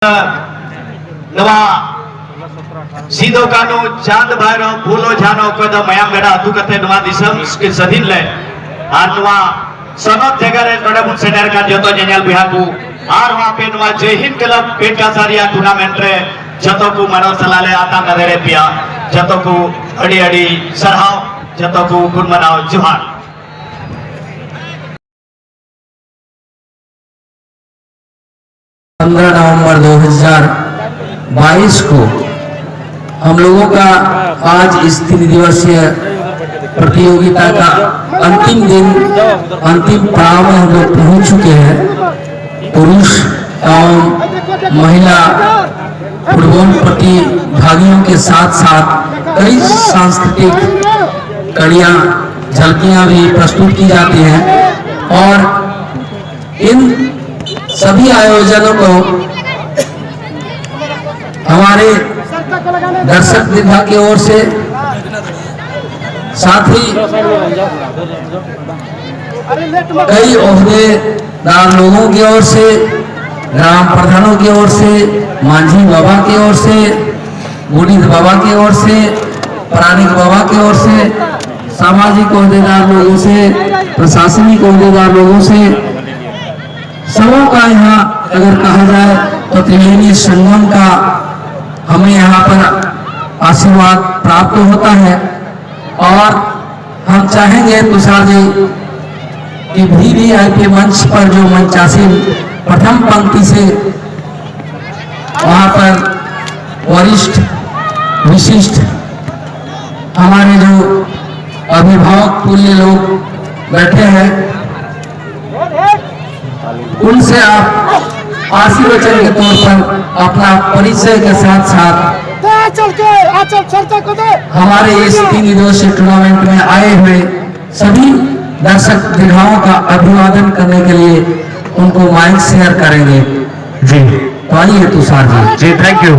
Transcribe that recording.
नवा सीधो कानो चांद भाईरो भूलो जानो कद मयाम गड़ा अतु कथे नवा दिसम के सदिन ले आर नवा सनत जगह रे नडे मुन सेटर का जतो जेनेल बिहाकू आर वहां पे नवा जय हिंद क्लब पेटा सारिया टूर्नामेंट रे जतो को मनो सलाले आता करे पिया जतो को अड़ी अड़ी सरहाव जतो को गुण मनाओ जोहार। 15 नवंबर 2022 को हम लोगों का आज इस 3 दिवसीय प्रतियोगिता का अंतिम दिन अंतिम पड़ाव में हम लोग पहुंच चुके हैं। पुरुष एवं महिला फुटबॉल प्रतिभागियों के साथ साथ कई सांस्कृतिक कड़ियां झलकियां भी प्रस्तुत की जाती हैं और इन सभी आयोजनों को हमारे दर्शक दीर्घा की ओर से साथ ही कई ओहदेदार लोगों की ओर से, ग्राम प्रधानों की ओर से, मांझी बाबा की ओर से, गुणित बाबा की ओर से, प्राणिक बाबा की ओर से, सामाजिक ओहदेदार लोगों से, प्रशासनिक ओहदेदार लोगों से, सबों का यहाँ अगर कहा जाए तो त्रिवेणी संगम का हमें यहाँ पर आशीर्वाद प्राप्त होता है। और हम चाहेंगे तुषार जी कि VVIP मंच पर जो मंचासीन प्रथम पंक्ति से वहाँ पर वरिष्ठ विशिष्ट हमारे जो अभिभावक तुल्य लोग बैठे हैं उनसे आप आशीर्वचन के तौर पर अपना परिचय के साथ साथ हमारे इस 3 दिवसीय टूर्नामेंट में आए हुए सभी दर्शक दीर्घाओं का अभिवादन करने के लिए उनको माइक शेयर करेंगे। जी तो आइए तुषार जी। जी थैंक यू।